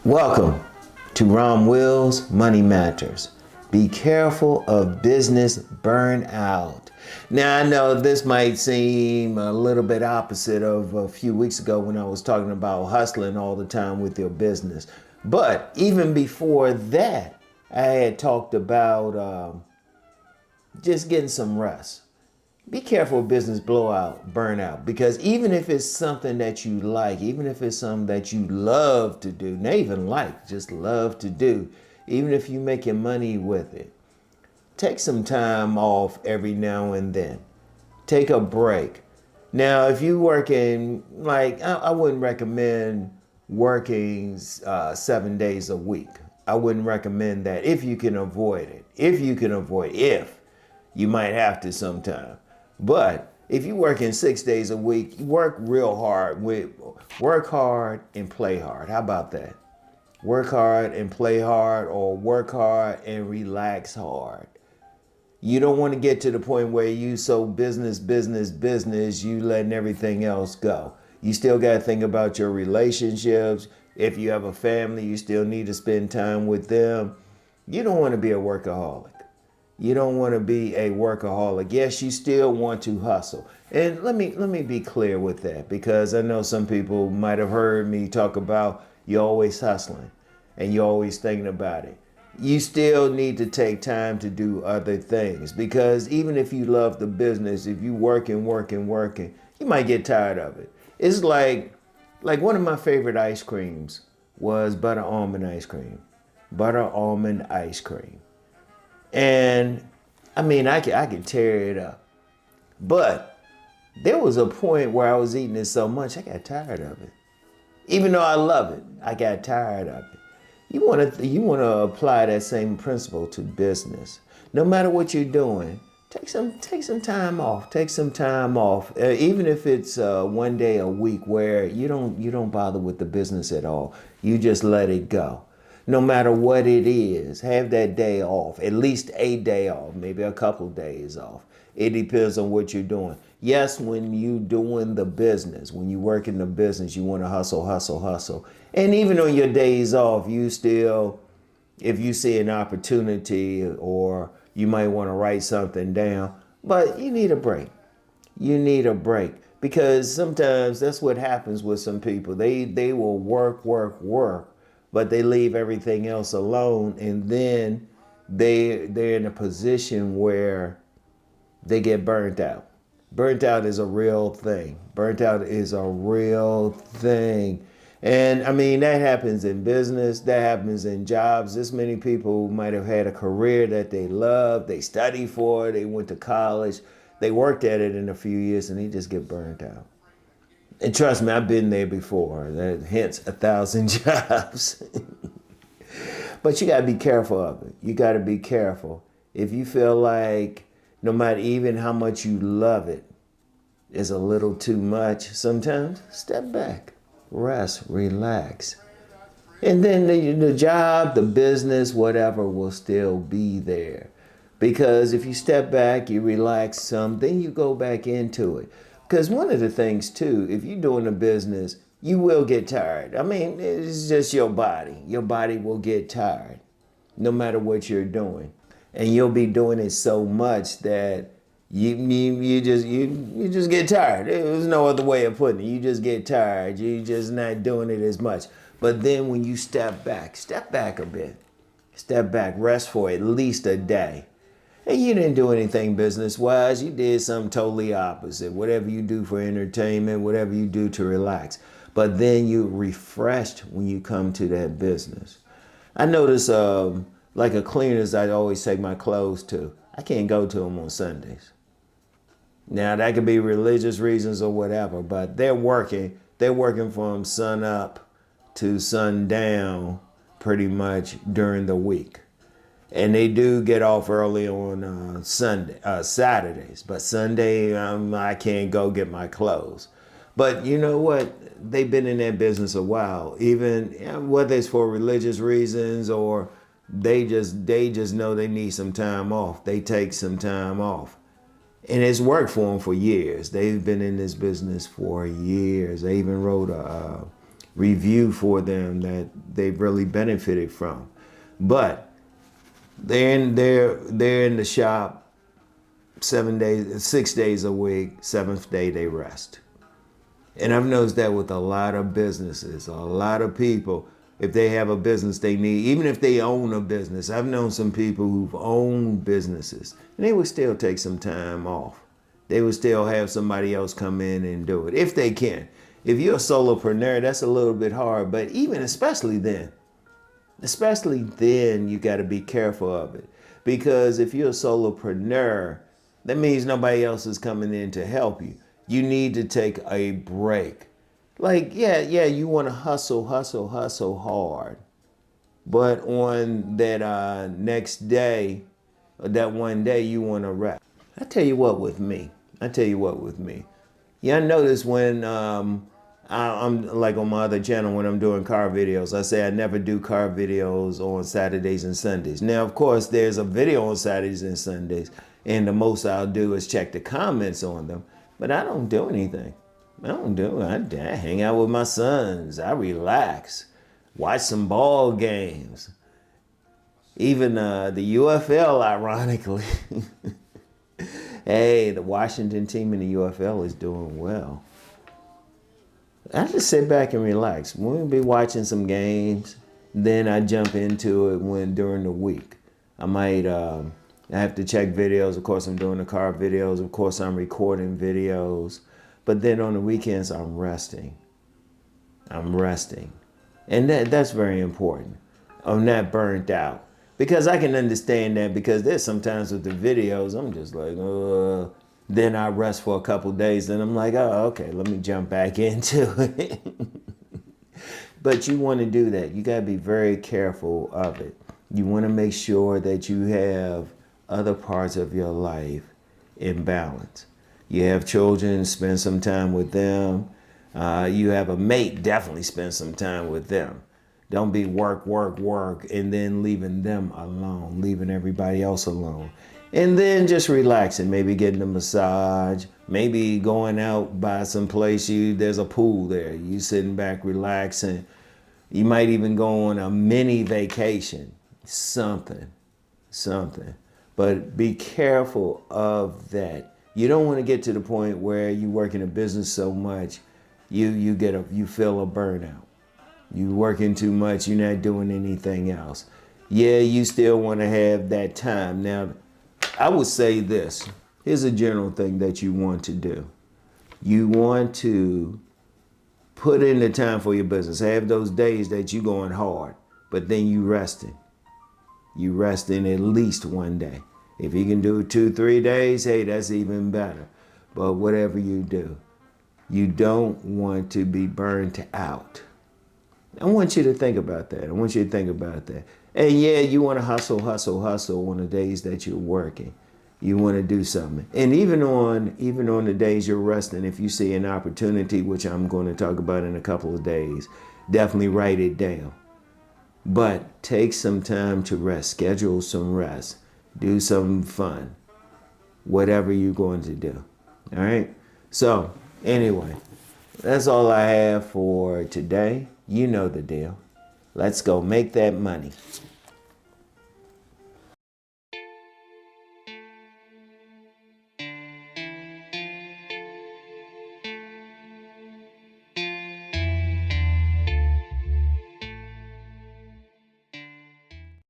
Welcome to RomWills Money Matters. Be careful of business burnout. Now, I know this might seem a little bit opposite of a few weeks ago when I was talking about hustling all the time with your business. But even before that, I had talked about just getting some rest. Be careful of business blowout, burnout, because even if it's something that you like, even if it's something that you love to do, not even like, just love to do, even if you make your money with it, take some time off every now and then. Take a break. Now, if you working, I wouldn't recommend working 7 days a week. I wouldn't recommend that if you can avoid it. If you might have to sometime. But if you work in 6 days a week, you work real hard. Work hard and play hard. How about that? Work hard and play hard, or work hard and relax hard. You don't want to get to the point where you so business, you letting everything else go. You still got to think about your relationships. If you have a family, you still need to spend time with them. You don't want to be a workaholic. You don't want to be a workaholic. Yes, you still want to hustle. And let me be clear with that, because I know some people might have heard me talk about you're always hustling and you're always thinking about it. You still need to take time to do other things, because even if you love the business, if you working, you might get tired of it. It's like one of my favorite ice creams was butter almond ice cream. Butter almond ice cream. And I mean, I can tear it up. But there was a point where I was eating it so much, I got tired of it. Even though I love it, I got tired of it. You want to apply that same principle to business. No matter what you're doing, take some time off. Take some time off, even if it's 1 day a week where you don't bother with the business at all. You just let it go. No matter what it is, have that day off, at least a day off, maybe a couple days off. It depends on what you're doing. Yes, when you doing the business, when you work in the business, you want to hustle. And even on your days off, you still, if you see an opportunity, or you might want to write something down, but you need a break. You need a break, because sometimes that's what happens with some people. They will work, but they leave everything else alone, and then they're in a position where they get burnt out. Burnt out is a real thing. And I mean, that happens in business, that happens in jobs. This many people might have had a career that they loved, they studied for, they went to college, they worked at it in a few years, and they just get burnt out. And trust me, I've been there before. Hence 1,000 jobs. But you got to be careful of it. You got to be careful. If you feel like no matter even how much you love it is a little too much, sometimes step back, rest, relax. And then the job, the business, whatever will still be there. Because if you step back, you relax some, then you go back into it. Because one of the things too, if you're doing a business, you will get tired. I mean, it's just your body. Your body will get tired no matter what you're doing. And you'll be doing it so much that you just get tired. There's no other way of putting it. You just get tired. You're just not doing it as much. But then when you step back a bit. Step back, rest for at least a day. And you didn't do anything business-wise. You did something totally opposite. Whatever you do for entertainment, whatever you do to relax. But then you're refreshed when you come to that business. I notice, like a cleaners I always take my clothes to, I can't go to them on Sundays. Now, that could be religious reasons or whatever, but they're working from sun up to sundown pretty much during the week. And they do get off early on Saturdays. But Sunday, I can't go get my clothes. But you know what? They've been in that business a while. Even whether it's for religious reasons or they just know they need some time off. They take some time off. And it's worked for them for years. They've been in this business for years. They even wrote review for them that they've really benefited from. But they're in the shop 6 days a week. Seventh day they rest. And I've noticed that with a lot of businesses, a lot of people, if they have a business they need, even if they own a business, I've known some people who've owned businesses and they would still take some time off. They would still have somebody else come in and do it if they can. If you're a solopreneur, that's a little bit hard, but especially then, you got to be careful of it. Because if you're a solopreneur, that means nobody else is coming in to help you. You need to take a break. Like, you want to hustle hard. But on that next day, or that one day, you want to rest. I tell you what with me. Yeah, I notice when I'm like on my other channel when I'm doing car videos, I say I never do car videos on Saturdays and Sundays. Now, of course, there's a video on Saturdays and Sundays, and the most I'll do is check the comments on them, but I don't do anything. I hang out with my sons. I relax, watch some ball games. Even the UFL, ironically. Hey, the Washington team in the UFL is doing well. I just sit back and relax. We'll be watching some games. Then I jump into it during the week. I might I have to check videos. Of course, I'm doing the car videos. Of course, I'm recording videos. But then on the weekends, I'm resting. And that's very important. I'm not burnt out. Because I can understand that, because there's sometimes with the videos, I'm just like, then I rest for a couple days, then I'm like, oh, okay, let me jump back into it. But you want to do that. You got to be very careful of it. You want to make sure that you have other parts of your life in balance. You have children, spend some time with them. You have a mate, definitely spend some time with them. Don't be work, and then leaving them alone, leaving everybody else alone. And then just relaxing, maybe getting a massage, maybe going out by some place, there's a pool there. You sitting back, relaxing. You might even go on a mini vacation, something. But be careful of that. You don't want to get to the point where you work in a business so much, you feel a burnout. You working too much, you're not doing anything else. Yeah, you still want to have that time. Now, I would say this. Here's a general thing that you want to do. You want to put in the time for your business. Have those days that you going hard, but then you resting. You resting at least one day. If you can do 2-3 days, hey, that's even better. But whatever you do, you don't want to be burnt out. I want you to think about that. And yeah, you want to hustle on the days that you're working. You want to do something. And even on the days you're resting, if you see an opportunity, which I'm going to talk about in a couple of days, definitely write it down. But take some time to rest. Schedule some rest. Do something fun. Whatever you're going to do. All right? So, anyway, that's all I have for today. You know the deal. Let's go make that money.